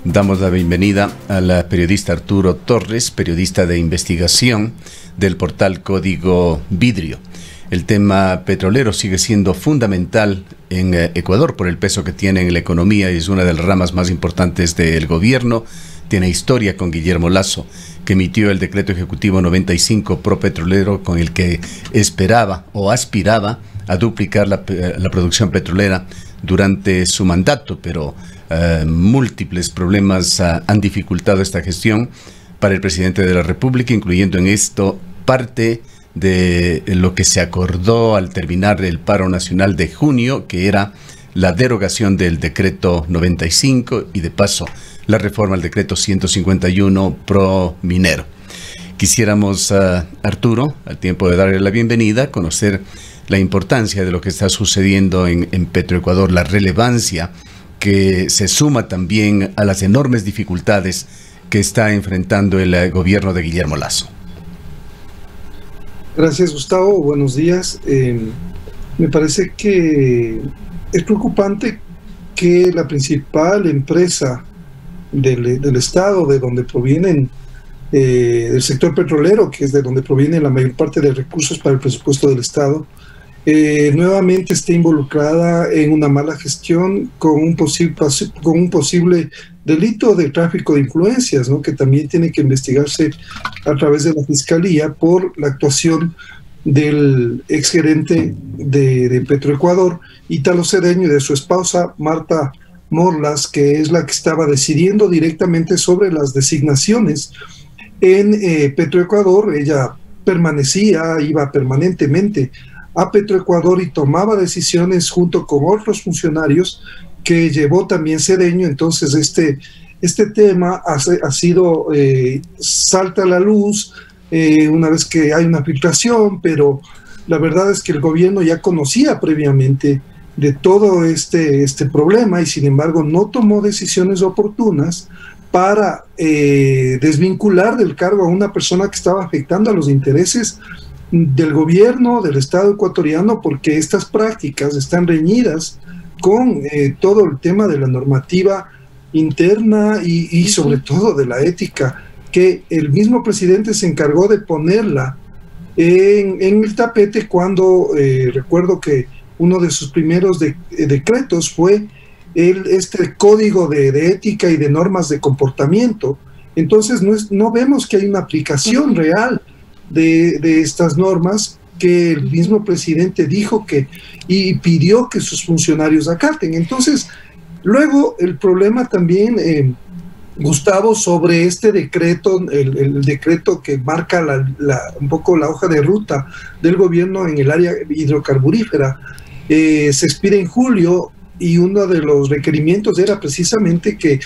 Damos la bienvenida al periodista Arturo Torres, periodista de investigación del portal Código Vidrio. El tema petrolero sigue siendo fundamental en Ecuador por el peso que tiene en la economía y es una de las ramas más importantes del gobierno. Tiene historia con Guillermo Lasso, que emitió el decreto ejecutivo 95 pro petrolero con el que esperaba o aspiraba a duplicar la producción petrolera durante su mandato, pero múltiples problemas han dificultado esta gestión para el presidente de la República, incluyendo en esto parte de lo que se acordó al terminar el paro nacional de junio, que era la derogación del decreto 95 y de paso la reforma al decreto 151 pro minero. Quisiéramos, Arturo, al tiempo de darle la bienvenida, conocer la importancia de lo que está sucediendo en Petroecuador, la relevancia que se suma también a las enormes dificultades que está enfrentando el gobierno de Guillermo Lasso. Gracias, Gustavo. Buenos días. Me parece que es preocupante que la principal empresa del Estado, de donde provienen, del sector petrolero, que es de donde proviene la mayor parte de recursos para el presupuesto del Estado, nuevamente esté involucrada en una mala gestión con un posible delito de tráfico de influencias, ¿no? Que también tiene que investigarse a través de la Fiscalía por la actuación del exgerente de Petroecuador, Ítalo Cedeño, y de su esposa Marta Morlas, que es la que estaba decidiendo directamente sobre las designaciones en Petroecuador. Ella iba permanentemente a Petroecuador y tomaba decisiones junto con otros funcionarios que llevó también Cedeño. Entonces este tema ha sido, salta a la luz una vez que hay una filtración, pero la verdad es que el gobierno ya conocía previamente de todo este problema y sin embargo no tomó decisiones oportunas para desvincular del cargo a una persona que estaba afectando a los intereses del gobierno del Estado ecuatoriano, porque estas prácticas están reñidas con todo el tema de la normativa interna y sobre todo de la ética, que el mismo presidente se encargó de ponerla en el tapete cuando recuerdo que uno de sus primeros decretos fue este código de ética y de normas de comportamiento. Entonces no vemos que hay una aplicación real de estas normas que el mismo presidente dijo y pidió que sus funcionarios acaten. Entonces, luego el problema también, Gustavo, sobre este decreto, el decreto que marca un poco la hoja de ruta del gobierno en el área hidrocarburífera, se expira en julio y uno de los requerimientos era precisamente que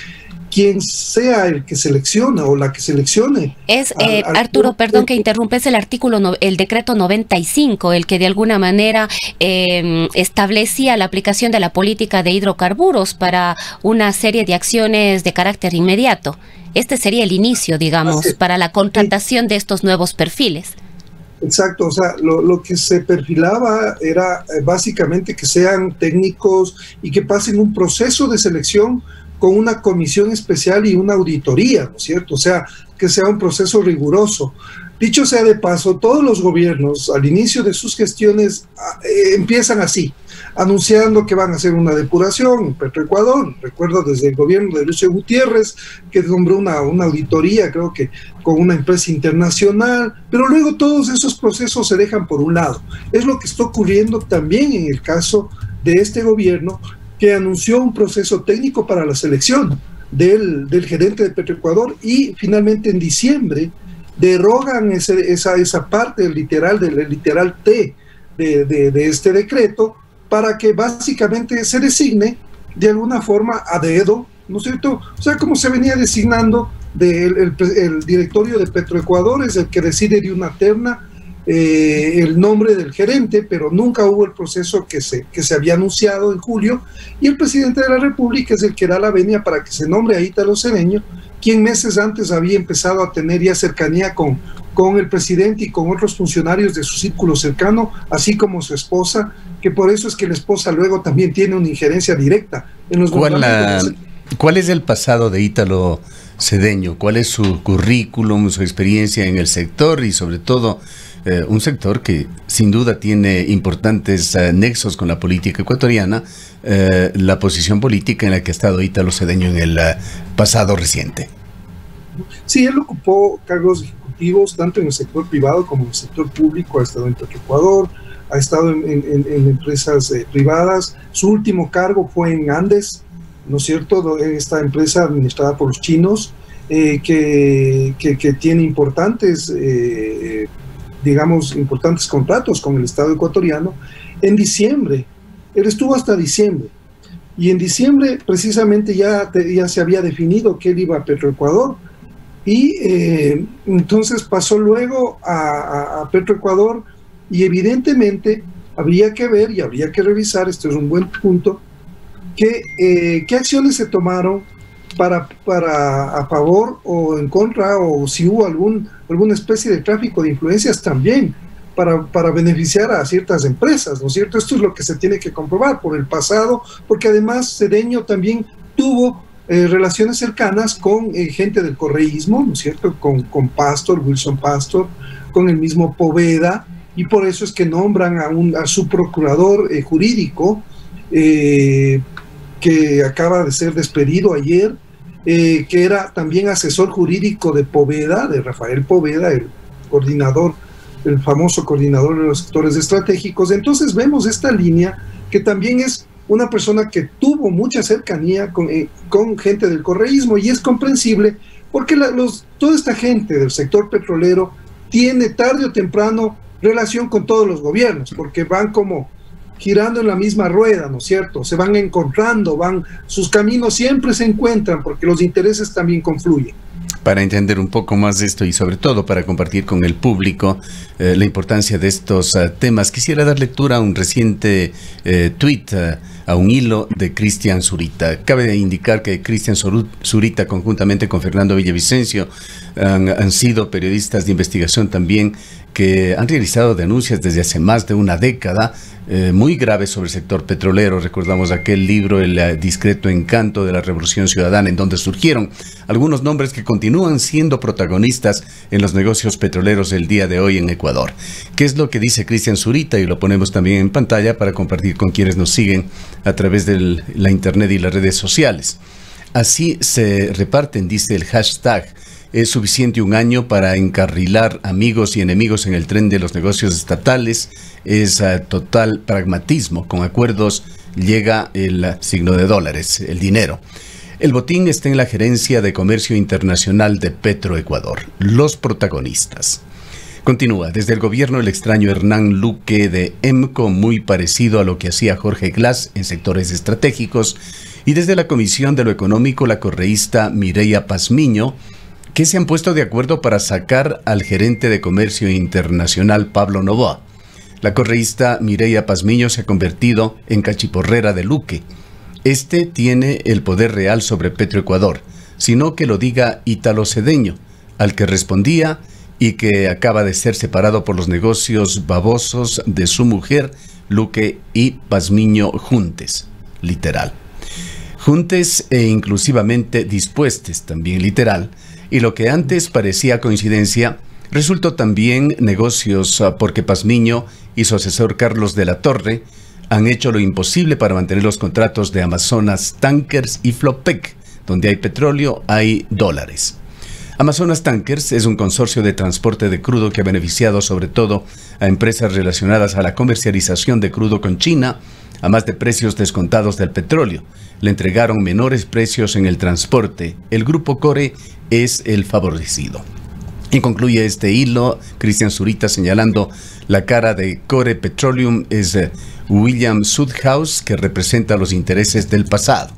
quien sea el que selecciona o la que seleccione. Es, Arturo, perdón que interrumpes, el decreto 95, el que de alguna manera establecía la aplicación de la política de hidrocarburos para una serie de acciones de carácter inmediato. Este sería el inicio, digamos, para la contratación de estos nuevos perfiles. Exacto, o sea, lo que se perfilaba era básicamente que sean técnicos y que pasen un proceso de selección con una comisión especial y una auditoría, ¿no es cierto? O sea, que sea un proceso riguroso. Dicho sea de paso, todos los gobiernos al inicio de sus gestiones empiezan así, anunciando que van a hacer una depuración en Petroecuador. Recuerdo desde el gobierno de Lucio Gutiérrez, que nombró una auditoría, creo que con una empresa internacional, pero luego todos esos procesos se dejan por un lado. Es lo que está ocurriendo también en el caso de este gobierno, que anunció un proceso técnico para la selección del gerente de Petroecuador y finalmente en diciembre derogan esa parte del literal T de este decreto para que básicamente se designe de alguna forma a dedo, ¿no es cierto? O sea, como se venía designando el directorio de Petroecuador, es el que decide de una terna el nombre del gerente, pero nunca hubo el proceso que se había anunciado en julio, y el presidente de la República es el que da la venia para que se nombre a Ítalo Cedeño, quien meses antes había empezado a tener ya cercanía con el presidente y con otros funcionarios de su círculo cercano, así como su esposa, que por eso es que la esposa luego también tiene una injerencia directa en los ¿Cuál es el pasado de Ítalo Cedeño? ¿Cuál es su currículum, su experiencia en el sector y sobre todo un sector que sin duda tiene importantes nexos con la política ecuatoriana, la posición política en la que ha estado Ítalo Cedeño en el pasado reciente? Sí, él ocupó cargos ejecutivos tanto en el sector privado como en el sector público. Ha estado en Petroecuador, ha estado en empresas privadas. Su último cargo fue en Andes, ¿no es cierto?, esta empresa administrada por los chinos, que tiene importantes, importantes contratos con el Estado ecuatoriano. En diciembre, él estuvo hasta diciembre, y en diciembre precisamente ya se había definido que él iba a Petroecuador, y entonces pasó luego a Petroecuador, y evidentemente habría que ver y habría que revisar, esto es un buen punto, qué acciones se tomaron para a favor o en contra, o si hubo alguna especie de tráfico de influencias también para beneficiar a ciertas empresas, ¿no es cierto? Esto es lo que se tiene que comprobar por el pasado, porque además Cedeño también tuvo relaciones cercanas con gente del correísmo, ¿no es cierto?, con Pastor, Wilson Pastor, con el mismo Poveda, y por eso es que nombran a su procurador jurídico, que acaba de ser despedido ayer, que era también asesor jurídico de Poveda, de Rafael Poveda, el famoso coordinador de los sectores estratégicos. Entonces vemos esta línea, que también es una persona que tuvo mucha cercanía con gente del correísmo, y es comprensible porque toda esta gente del sector petrolero tiene tarde o temprano relación con todos los gobiernos, porque van como girando en la misma rueda, ¿no es cierto? Se van encontrando, sus caminos siempre se encuentran, porque los intereses también confluyen. Para entender un poco más de esto y sobre todo para compartir con el público la importancia de estos temas, quisiera dar lectura a un reciente tuit, a un hilo de Cristian Zurita. Cabe indicar que Cristian Zurita, conjuntamente con Fernando Villavicencio, han sido periodistas de investigación también, que han realizado denuncias desde hace más de una década muy graves sobre el sector petrolero. Recordamos aquel libro, El discreto encanto de la Revolución Ciudadana, en donde surgieron algunos nombres que continúan siendo protagonistas en los negocios petroleros del día de hoy en Ecuador. ¿Qué es lo que dice Cristian Zurita? Y lo ponemos también en pantalla para compartir con quienes nos siguen a través de la internet y las redes sociales. Así se reparten, dice el hashtag: es suficiente un año para encarrilar amigos y enemigos en el tren de los negocios estatales. Es total pragmatismo. Con acuerdos llega el signo de dólares, el dinero. El botín está en la Gerencia de Comercio Internacional de Petroecuador. Los protagonistas. Continúa, desde el gobierno el extraño Hernán Luque de EMCO, muy parecido a lo que hacía Jorge Glass en sectores estratégicos, y desde la Comisión de lo Económico la correísta Mireya Pazmiño, que se han puesto de acuerdo para sacar al gerente de Comercio Internacional Pablo Novoa. La correísta Mireya Pazmiño se ha convertido en cachiporrera de Luque. Este tiene el poder real sobre Petroecuador, sino que lo diga Ítalo Cedeño, al que respondía y que acaba de ser separado por los negocios babosos de su mujer, Luque y Pazmiño juntes, literal. Juntes e inclusivamente dispuestes, también literal. Y lo que antes parecía coincidencia, resultó también negocios, porque Pazmiño y su asesor Carlos de la Torre han hecho lo imposible para mantener los contratos de Amazonas Tankers y Flopec. Donde hay petróleo, hay dólares. Amazonas Tankers es un consorcio de transporte de crudo que ha beneficiado sobre todo a empresas relacionadas a la comercialización de crudo con China, a más de precios descontados del petróleo. Le entregaron menores precios en el transporte. El grupo Core es el favorecido. Y concluye este hilo Cristian Zurita señalando: la cara de Core Petroleum es William Sudhaus, que representa los intereses del pasado,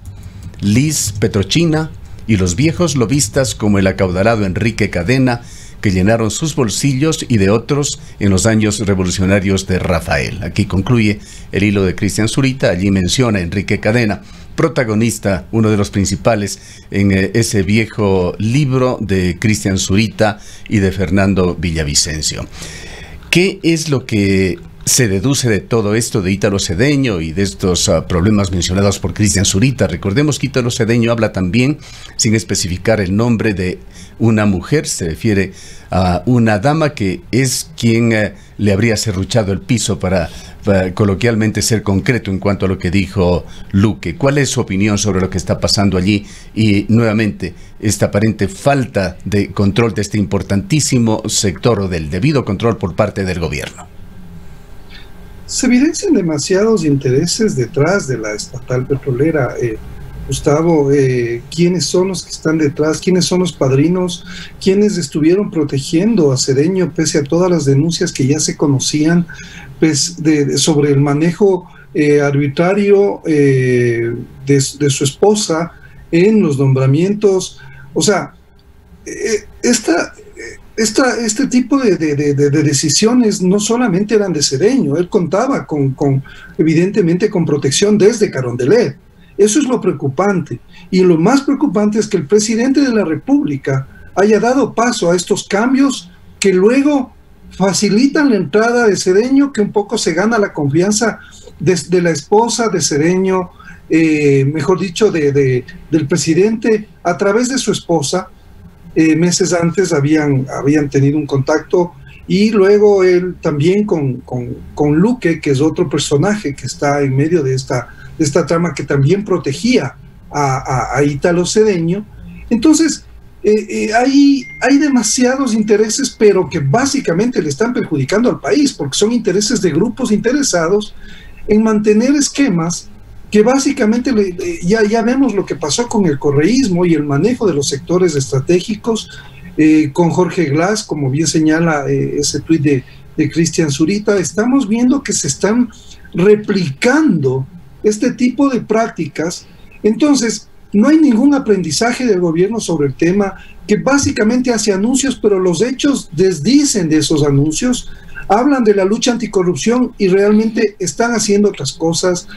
Liz Petrochina y los viejos lobistas como el acaudalado Enrique Cadena, que llenaron sus bolsillos y de otros en los años revolucionarios de Rafael. Aquí concluye el hilo de Cristian Zurita. Allí menciona a Enrique Cadena, protagonista, uno de los principales en ese viejo libro de Cristian Zurita y de Fernando Villavicencio. ¿Qué es lo que se deduce de todo esto de Ítalo Cedeño y de estos problemas mencionados por Cristian Zurita? Recordemos que Ítalo Cedeño habla también, sin especificar el nombre, de una mujer, se refiere a una dama que es quien le habría serruchado el piso, para coloquialmente ser concreto en cuanto a lo que dijo Luque. ¿Cuál es su opinión sobre lo que está pasando allí? Y nuevamente, esta aparente falta de control de este importantísimo sector, o del debido control por parte del gobierno. Se evidencian demasiados intereses detrás de la estatal petrolera, Gustavo. ¿Quiénes son los que están detrás? ¿Quiénes son los padrinos? ¿Quiénes estuvieron protegiendo a Cedeño pese a todas las denuncias que ya se conocían, pues, sobre el manejo arbitrario de su esposa en los nombramientos? O sea, este tipo de decisiones no solamente eran de Cedeño. Él contaba evidentemente con protección desde Carondelet. Eso es lo preocupante. Y lo más preocupante es que el presidente de la República haya dado paso a estos cambios que luego facilitan la entrada de Cedeño, que un poco se gana la confianza de la esposa de Cedeño, mejor dicho, del presidente, a través de su esposa. Meses antes habían tenido un contacto, y luego él también con Luque, que es otro personaje que está en medio de esta trama, que también protegía a Ítalo Cedeño. Entonces, hay demasiados intereses, pero que básicamente le están perjudicando al país, porque son intereses de grupos interesados en mantener esquemas que básicamente ya vemos lo que pasó con el correísmo y el manejo de los sectores estratégicos, con Jorge Glass, como bien señala ese tuit de Cristian Zurita. Estamos viendo que se están replicando este tipo de prácticas. Entonces, no hay ningún aprendizaje del gobierno sobre el tema, que básicamente hace anuncios, pero los hechos desdicen de esos anuncios. Hablan de la lucha anticorrupción y realmente están haciendo otras cosas.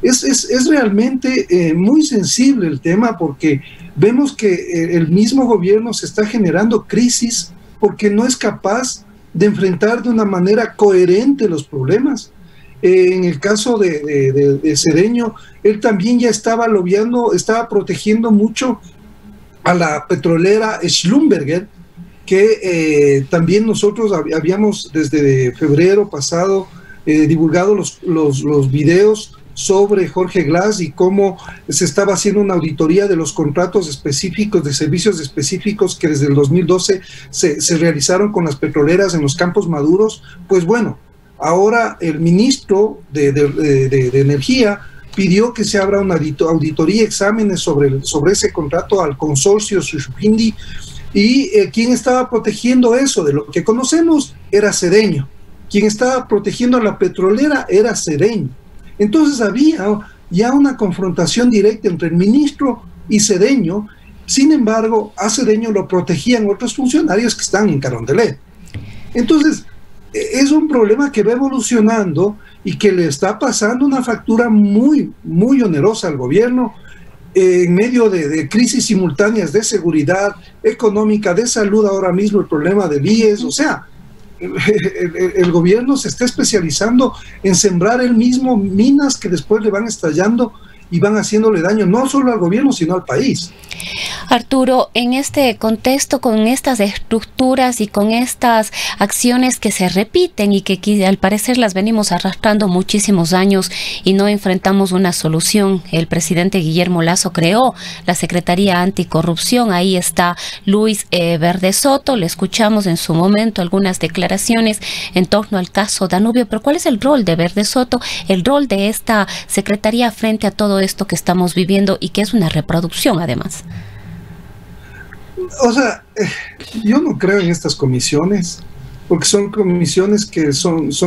Es realmente muy sensible el tema, porque vemos que el mismo gobierno se está generando crisis porque no es capaz de enfrentar de una manera coherente los problemas. En el caso de Cedeño, él también ya estaba lobbyando, estaba protegiendo mucho a la petrolera Schlumberger, que también nosotros habíamos desde febrero pasado divulgado los videos sobre Jorge Glass y cómo se estaba haciendo una auditoría de los contratos específicos, de servicios específicos que desde el 2012 se realizaron con las petroleras en los campos maduros. Pues bueno, ahora el ministro de Energía pidió que se abra una auditoría, exámenes sobre ese contrato al consorcio Shushupindi, y quien estaba protegiendo eso, de lo que conocemos, era Cedeño. Quien estaba protegiendo a la petrolera era Cedeño. Entonces había ya una confrontación directa entre el ministro y Cedeño. Sin embargo, a Cedeño lo protegían otros funcionarios que están en Carondelet. Entonces, es un problema que va evolucionando y que le está pasando una factura muy, muy onerosa al gobierno, en medio de crisis simultáneas de seguridad, económica, de salud, ahora mismo el problema del IES. O sea, el gobierno se está especializando en sembrar él mismo minas que después le van estallando y van haciéndole daño no solo al gobierno, sino al país. Arturo, en este contexto, con estas estructuras y con estas acciones que se repiten y que al parecer las venimos arrastrando muchísimos años y no enfrentamos una solución, el presidente Guillermo Lasso creó la Secretaría Anticorrupción. Ahí está Luis Verde Soto, le escuchamos en su momento algunas declaraciones en torno al caso Danubio, pero ¿cuál es el rol de Verde Soto, el rol de esta Secretaría frente a todo esto que estamos viviendo y que es una reproducción además? O sea, yo no creo en estas comisiones, porque son comisiones que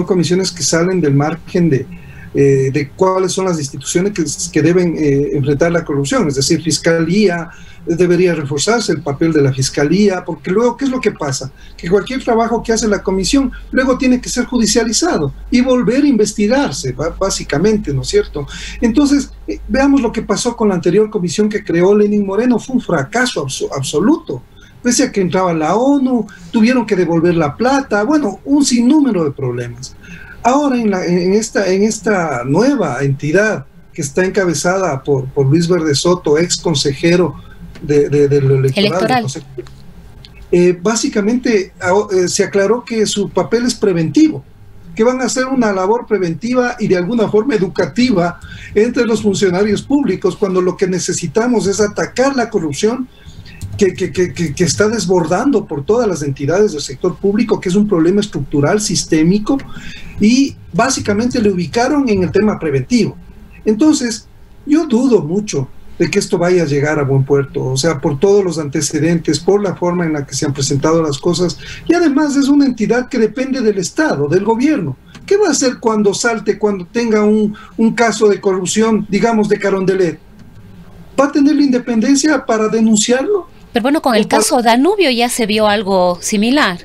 comisiones que salen del margen de cuáles son las instituciones que deben enfrentar la corrupción. Es decir, Fiscalía, debería reforzarse el papel de la Fiscalía, porque luego, ¿qué es lo que pasa? Que cualquier trabajo que hace la comisión luego tiene que ser judicializado y volver a investigarse, básicamente, ¿no es cierto? Entonces, veamos lo que pasó con la anterior comisión que creó Lenín Moreno. Fue un fracaso absoluto. Pese a que entraba la ONU, tuvieron que devolver la plata, bueno, un sinnúmero de problemas. Ahora en esta nueva entidad que está encabezada por Luis Verde Soto, ex consejero del electoral. Básicamente se aclaró que su papel es preventivo, que van a hacer una labor preventiva y de alguna forma educativa entre los funcionarios públicos, cuando lo que necesitamos es atacar la corrupción que está desbordando por todas las entidades del sector público, que es un problema estructural, sistémico, y básicamente le ubicaron en el tema preventivo. Entonces, yo dudo mucho de que esto vaya a llegar a buen puerto, o sea, por todos los antecedentes, por la forma en la que se han presentado las cosas, y además es una entidad que depende del Estado, del gobierno. ¿Qué va a hacer cuando salte, cuando tenga un caso de corrupción, digamos, de Carondelet? ¿Va a tener la independencia para denunciarlo? Pero bueno, con el caso Danubio ya se vio algo similar.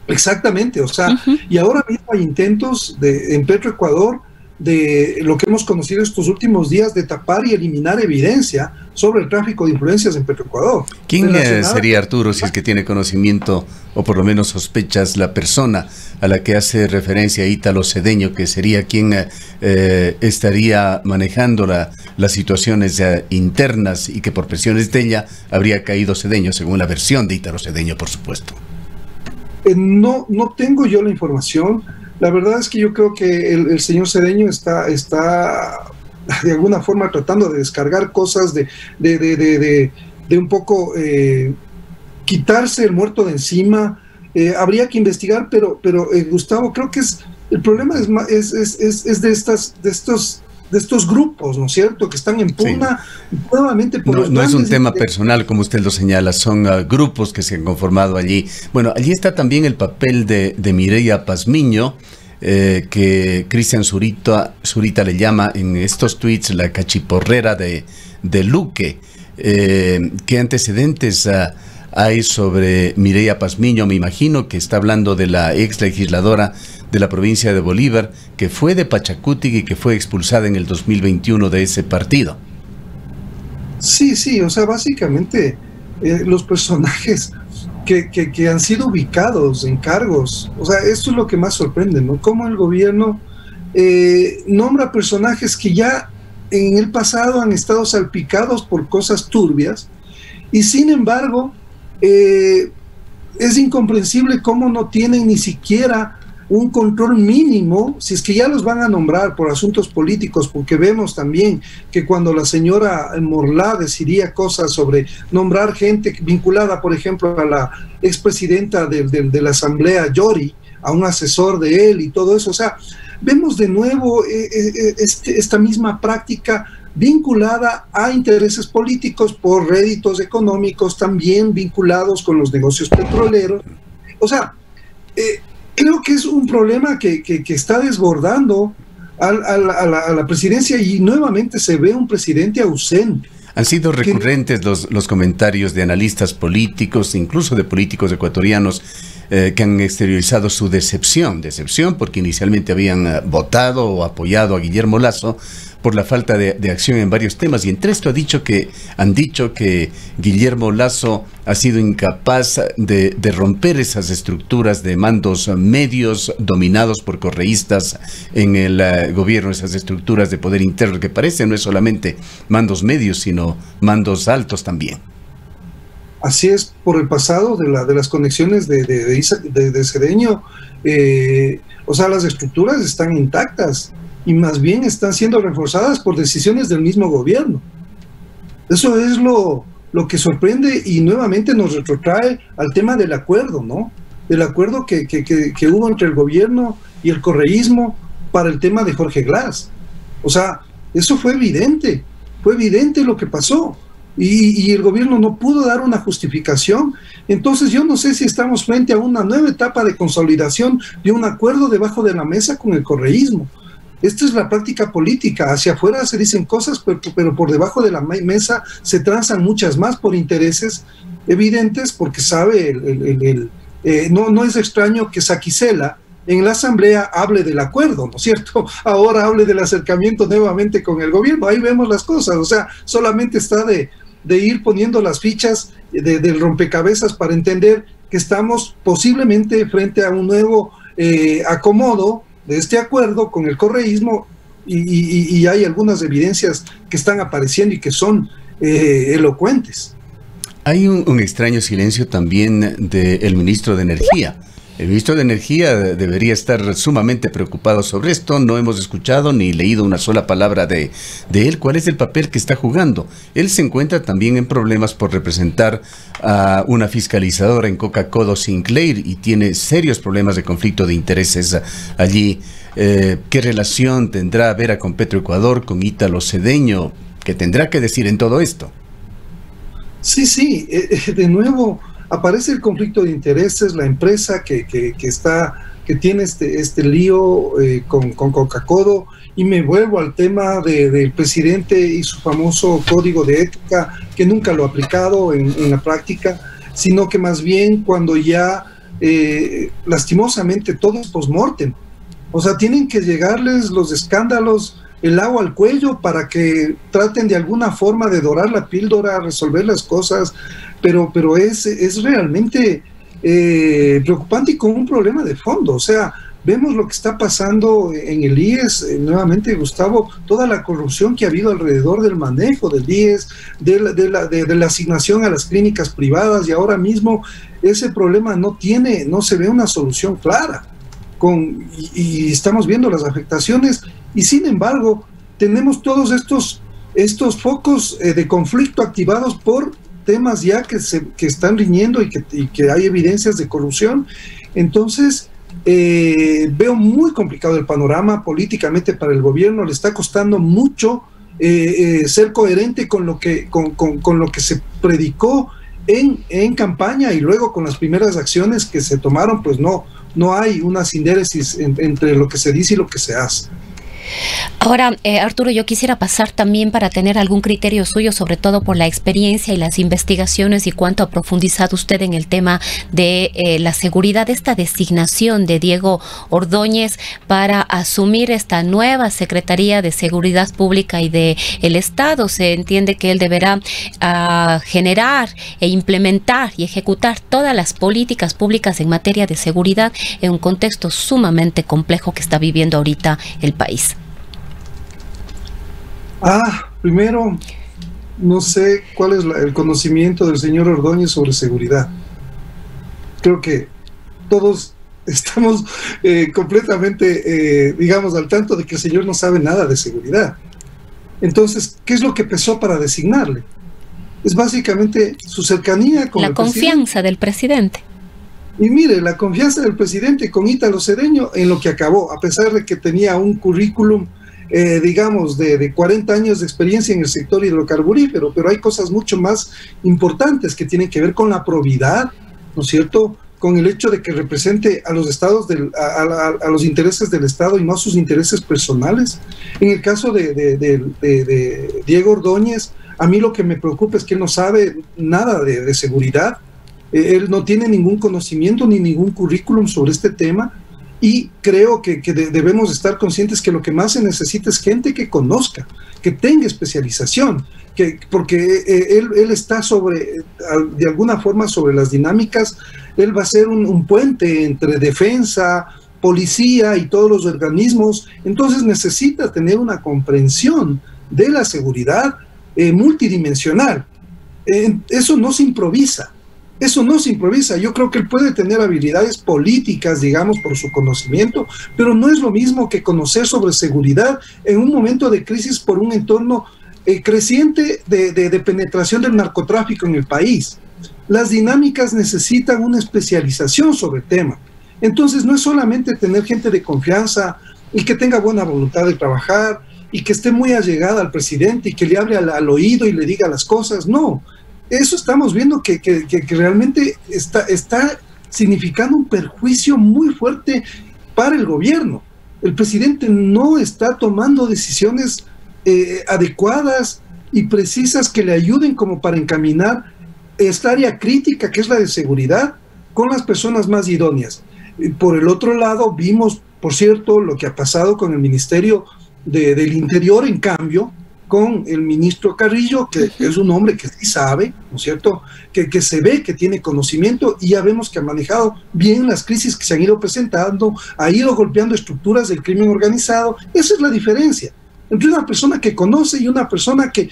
Exactamente, o sea, y ahora mismo hay intentos en Petroecuador de lo que hemos conocido estos últimos días, de tapar y eliminar evidencia sobre el tráfico de influencias en Petroecuador. ¿Quién sería, Arturo, si es que tiene conocimiento o por lo menos sospechas, la persona a la que hace referencia Ítalo Cedeño, que sería quien estaría manejando las situaciones internas y que por presiones de ella habría caído Cedeño, según la versión de Ítalo Cedeño, por supuesto? No tengo yo la información. La verdad es que yo creo que el señor Cedeño está de alguna forma tratando de descargar cosas, de un poco quitarse el muerto de encima. Habría que investigar, pero Gustavo, creo que el problema es de estos grupos, ¿no es cierto?, que están en pugna nuevamente por los no es un tema personal, como usted lo señala, son grupos que se han conformado allí. Bueno, allí está también el papel de Mireya Pazmiño, que Cristian Zurita le llama en estos tweets la cachiporrera de Luque. ¿Qué antecedentes hay sobre Mireya Pazmiño? Me imagino que está hablando de la ex legisladora de la provincia de Bolívar, que fue de Pachacutic y que fue expulsada en el 2021 de ese partido. Sí, o sea, básicamente los personajes que han sido ubicados en cargos, o sea, esto es lo que más sorprende, ¿no? Cómo el gobierno nombra personajes que ya en el pasado han estado salpicados por cosas turbias, y sin embargo es incomprensible cómo no tienen ni siquiera un control mínimo, si es que ya los van a nombrar por asuntos políticos, porque vemos también que cuando la señora Morlá decidía cosas sobre nombrar gente vinculada, por ejemplo, a la expresidenta de la Asamblea, Yori, a un asesor de él y todo eso, o sea, vemos de nuevo esta misma práctica vinculada a intereses políticos por réditos económicos, también vinculados con los negocios petroleros. O sea, creo que es un problema que está desbordando a la presidencia, y nuevamente se ve un presidente ausente. Han sido recurrentes los comentarios de analistas políticos, incluso de políticos ecuatorianos, que han exteriorizado su decepción porque inicialmente habían votado o apoyado a Guillermo Lasso por la falta de acción en varios temas, y entre esto han dicho que Guillermo Lasso ha sido incapaz de romper esas estructuras de mandos medios dominados por correístas en el gobierno, esas estructuras de poder interno que parecen no es solamente mandos medios, sino mandos altos también. Así es, por el pasado de las conexiones de Cedeño, o sea, las estructuras están intactas y más bien están siendo reforzadas por decisiones del mismo gobierno. Eso es lo que sorprende y nuevamente nos retrotrae al tema del acuerdo, ¿no? Del acuerdo que hubo entre el gobierno y el correísmo para el tema de Jorge Glass. O sea, eso fue evidente lo que pasó. Y el gobierno no pudo dar una justificación. Entonces yo no sé si estamos frente a una nueva etapa de consolidación de un acuerdo debajo de la mesa con el correísmo. Esta es la práctica política. Hacia afuera se dicen cosas, pero por debajo de la mesa se transan muchas más por intereses evidentes, porque sabe, no es extraño que Saquicela en la asamblea hable del acuerdo, ¿no es cierto? Ahora hable del acercamiento nuevamente con el gobierno. Ahí vemos las cosas, o sea, solamente está de ir poniendo las fichas del rompecabezas para entender que estamos posiblemente frente a un nuevo acomodo de este acuerdo con el correísmo y hay algunas evidencias que están apareciendo y que son elocuentes. Hay un extraño silencio también del ministro de Energía. El ministro de Energía debería estar sumamente preocupado sobre esto. No hemos escuchado ni leído una sola palabra de él. ¿Cuál es el papel que está jugando? Él se encuentra también en problemas por representar a una fiscalizadora en Coca-Cola Sinclair y tiene serios problemas de conflicto de intereses allí. ¿Qué relación tendrá Vera con Petroecuador, con Ítalo Cedeño? ¿Qué tendrá que decir en todo esto? Sí, de nuevo aparece el conflicto de intereses, la empresa que tiene este lío con Coca-Cola, y me vuelvo al tema del presidente y su famoso código de ética, que nunca lo ha aplicado en la práctica, sino que más bien cuando ya lastimosamente todo es post-mortem. O sea, tienen que llegarles los escándalos, el agua al cuello, para que traten de alguna forma de dorar la píldora, resolver las cosas, pero es realmente preocupante y con un problema de fondo. O sea, vemos lo que está pasando en el IES, nuevamente, Gustavo, toda la corrupción que ha habido alrededor del manejo del IES, de la asignación a las clínicas privadas, y ahora mismo ese problema no se ve una solución clara. Y estamos viendo las afectaciones, y sin embargo tenemos todos estos focos de conflicto activados por temas ya que están riñendo y que hay evidencias de corrupción. Entonces veo muy complicado el panorama políticamente para el gobierno. Le está costando mucho ser coherente con lo que se predicó en campaña, y luego con las primeras acciones que se tomaron, pues no hay una sindéresis entre lo que se dice y lo que se hace. Ahora, Arturo, yo quisiera pasar también para tener algún criterio suyo, sobre todo por la experiencia y las investigaciones y cuánto ha profundizado usted en el tema de la seguridad, esta designación de Diego Ordóñez para asumir esta nueva Secretaría de Seguridad Pública y del Estado. Se entiende que él deberá generar e implementar y ejecutar todas las políticas públicas en materia de seguridad en un contexto sumamente complejo que está viviendo ahorita el país. Primero, no sé cuál es el conocimiento del señor Ordóñez sobre seguridad. Creo que todos estamos completamente, digamos, al tanto de que el señor no sabe nada de seguridad. Entonces, ¿qué es lo que pesó para designarle? Es básicamente su cercanía con la confianza del presidente. Y mire, la confianza del presidente con Ítalo Cedeño en lo que acabó, a pesar de que tenía un currículum digamos, de 40 años de experiencia en el sector hidrocarburífero, pero hay cosas mucho más importantes que tienen que ver con la probidad, ¿no es cierto?, con el hecho de que represente a los estados, a los intereses del Estado y no a sus intereses personales. En el caso de Diego Ordóñez, a mí lo que me preocupa es que él no sabe nada de seguridad, él no tiene ningún conocimiento ni ningún currículum sobre este tema. Y creo que debemos estar conscientes que lo que más se necesita es gente que conozca, que tenga especialización, porque él está de alguna forma sobre las dinámicas. Él va a ser un puente entre defensa, policía y todos los organismos. Entonces necesita tener una comprensión de la seguridad multidimensional. Eso no se improvisa. Eso no se improvisa. Yo creo que él puede tener habilidades políticas, digamos, por su conocimiento, pero no es lo mismo que conocer sobre seguridad en un momento de crisis por un entorno creciente de penetración del narcotráfico en el país. Las dinámicas necesitan una especialización sobre el tema. Entonces no es solamente tener gente de confianza y que tenga buena voluntad de trabajar y que esté muy allegada al presidente y que le hable al oído y le diga las cosas. No. Eso estamos viendo que realmente está significando un perjuicio muy fuerte para el gobierno. El presidente no está tomando decisiones adecuadas y precisas que le ayuden como para encaminar esta área crítica que es la de seguridad con las personas más idóneas. Por el otro lado, vimos, por cierto, lo que ha pasado con el Ministerio del Interior, en cambio, con el ministro Carrillo, que es un hombre que sí sabe, ¿no es cierto?, que se ve que tiene conocimiento, y ya vemos que ha manejado bien las crisis que se han ido presentando, ha ido golpeando estructuras del crimen organizado. Esa es la diferencia entre una persona que conoce y una persona que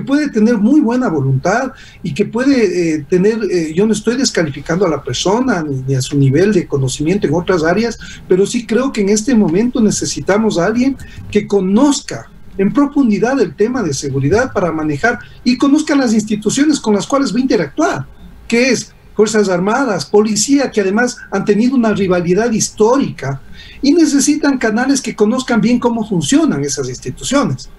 puede tener muy buena voluntad y que puede tener, yo no estoy descalificando a la persona ni a su nivel de conocimiento en otras áreas, pero sí creo que en este momento necesitamos a alguien que conozca en profundidad el tema de seguridad para manejar y conozca las instituciones con las cuales va a interactuar, que es Fuerzas Armadas, Policía, que además han tenido una rivalidad histórica y necesitan canales que conozcan bien cómo funcionan esas instituciones.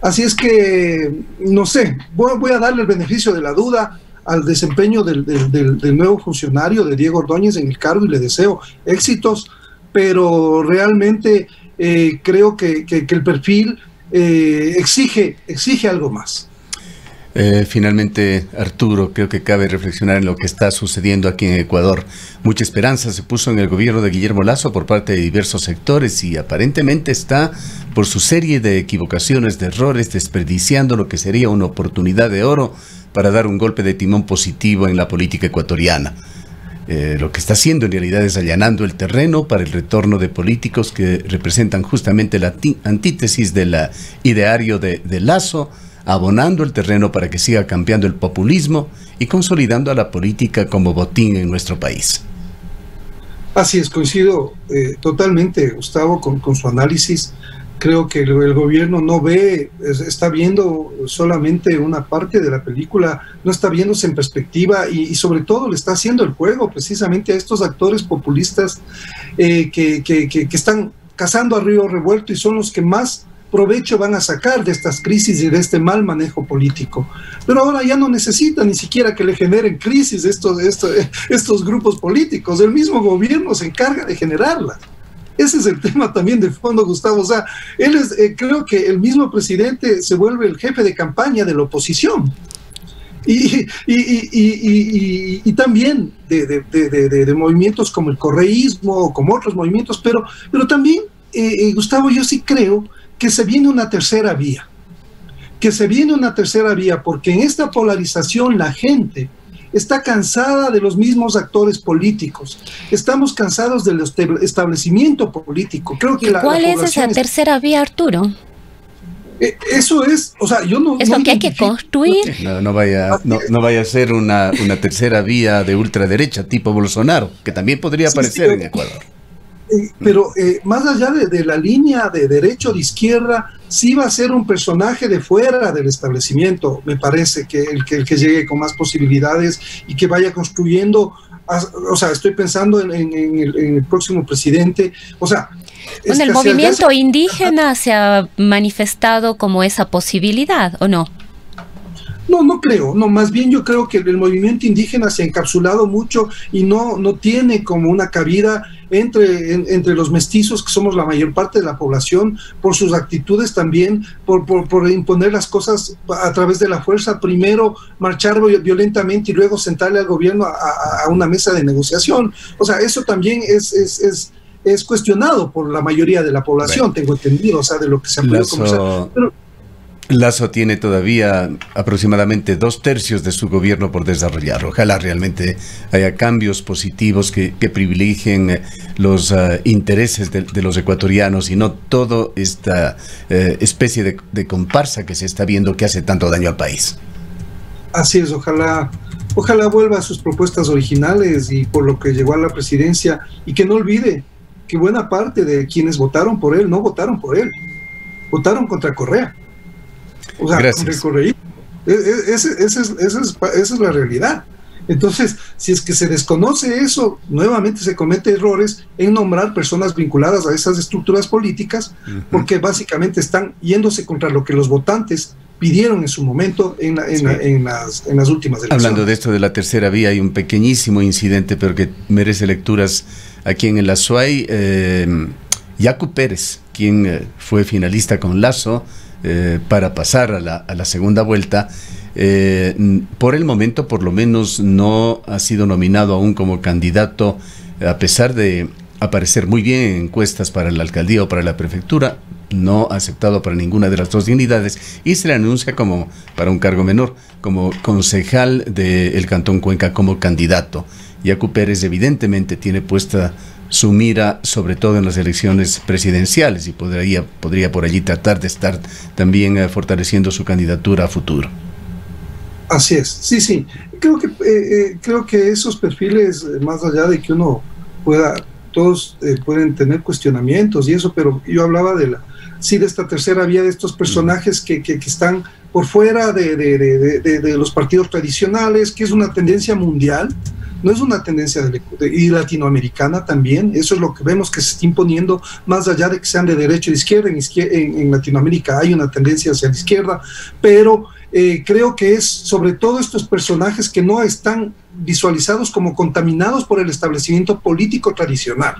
Así es que, no sé, voy a darle el beneficio de la duda al desempeño del nuevo funcionario, de Diego Ordóñez, en el cargo, y le deseo éxitos, pero realmente creo que el perfil exige algo más. Finalmente, Arturo, creo que cabe reflexionar en lo que está sucediendo aquí en Ecuador. Mucha esperanza se puso en el gobierno de Guillermo Lasso por parte de diversos sectores y aparentemente está, por su serie de equivocaciones, de errores, desperdiciando lo que sería una oportunidad de oro para dar un golpe de timón positivo en la política ecuatoriana. Lo que está haciendo en realidad es allanando el terreno para el retorno de políticos que representan justamente la antítesis del ideario de Lasso, abonando el terreno para que siga cambiando el populismo y consolidando a la política como botín en nuestro país. Así es, coincido totalmente, Gustavo, con su análisis. Creo que el gobierno no ve, está viendo solamente una parte de la película, no está viéndose en perspectiva y sobre todo le está haciendo el juego precisamente a estos actores populistas que están cazando a río revuelto y son los que más provecho van a sacar de estas crisis y de este mal manejo político. Pero ahora ya no necesitan ni siquiera que le generen crisis estos grupos políticos, el mismo gobierno se encarga de generarlas. Ese es el tema también de fondo, Gustavo. O sea, creo que el mismo presidente se vuelve el jefe de campaña de la oposición. Y también de movimientos como el correísmo o como otros movimientos, pero también, Gustavo, yo sí creo que se viene una tercera vía, porque en esta polarización la gente está cansada de los mismos actores políticos, estamos cansados del establecimiento político. Creo que ¿Cuál es esa tercera vía, Arturo? Eso es, o sea, yo no... Es lo que hay que construir. No vaya a ser una tercera vía de ultraderecha tipo Bolsonaro, que también podría aparecer en Ecuador. Pero más allá de la línea de derecho o de izquierda, sí va a ser un personaje de fuera del establecimiento, me parece, que el que llegue con más posibilidades y que vaya construyendo, o sea, estoy pensando en el próximo presidente, o sea... Bueno, el movimiento indígena se ha manifestado como esa posibilidad, ¿o no? No creo, más bien yo creo que el movimiento indígena se ha encapsulado mucho y no tiene como una cabida entre los mestizos, que somos la mayor parte de la población, por sus actitudes también, por imponer las cosas a través de la fuerza, primero marchar violentamente y luego sentarle al gobierno a una mesa de negociación. O sea, eso también es cuestionado por la mayoría de la población, tengo entendido, o sea, de lo que se ha podido conversar. Lasso tiene todavía aproximadamente 2/3 de su gobierno por desarrollar. Ojalá realmente haya cambios positivos que privilegien los intereses de los ecuatorianos y no toda esta especie de comparsa que se está viendo que hace tanto daño al país. Así es, ojalá vuelva a sus propuestas originales y por lo que llegó a la presidencia, y que no olvide que buena parte de quienes votaron por él no votaron por él, votaron contra Correa. O sea, gracias. Esa es la realidad. Entonces, si es que se desconoce eso, nuevamente se comete errores en nombrar personas vinculadas a esas estructuras políticas, porque básicamente están yéndose contra lo que los votantes pidieron en su momento en las últimas elecciones. Hablando de esto de la tercera vía, hay un pequeñísimo incidente, pero que merece lecturas aquí en el Azuay. Yacu Pérez, quien fue finalista con Lasso, para pasar a la segunda vuelta, por el momento por lo menos no ha sido nominado aún como candidato, a pesar de aparecer muy bien en encuestas para la alcaldía o para la prefectura. no aceptado para ninguna de las dos dignidades y se le anuncia como para un cargo menor, como concejal del Cantón Cuenca como candidato. Yacu Pérez evidentemente tiene puesta su mira sobre todo en las elecciones presidenciales y podría por allí tratar de estar también fortaleciendo su candidatura a futuro. Así es, sí. Creo que esos perfiles, más allá de que uno pueda, todos pueden tener cuestionamientos y eso, pero yo hablaba de esta tercera vía, de estos personajes que están por fuera de los partidos tradicionales, que es una tendencia mundial. No es una tendencia y latinoamericana también. Eso es lo que vemos que se está imponiendo, más allá de que sean de derecha o de izquierda. En Latinoamérica hay una tendencia hacia la izquierda, pero creo que es sobre todo estos personajes que no están visualizados como contaminados por el establecimiento político tradicional.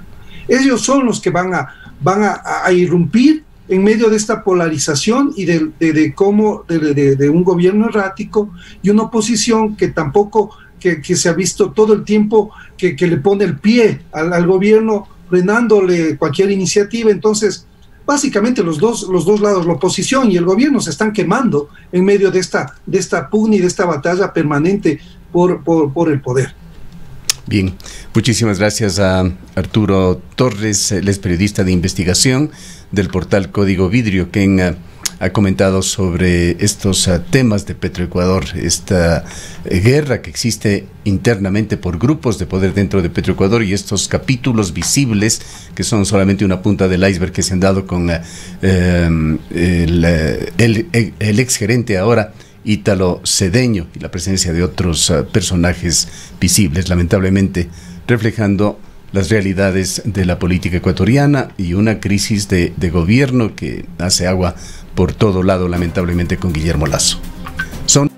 Ellos son los que van a irrumpir en medio de esta polarización y de un gobierno errático y una oposición que tampoco... Que se ha visto todo el tiempo que le pone el pie al gobierno, frenándole cualquier iniciativa. Entonces, básicamente los dos lados, la oposición y el gobierno, se están quemando en medio de esta pugna y de esta batalla permanente por el poder. Bien, muchísimas gracias a Arturo Torres, él es periodista de investigación del portal Código Vidrio, quien ha comentado sobre estos temas de Petroecuador, esta guerra que existe internamente por grupos de poder dentro de Petroecuador y estos capítulos visibles que son solamente una punta del iceberg que se han dado con el exgerente ahora, Ítalo Cedeño, y la presencia de otros personajes visibles, lamentablemente reflejando las realidades de la política ecuatoriana y una crisis de gobierno que hace agua por todo lado, lamentablemente, con Guillermo Lasso. Son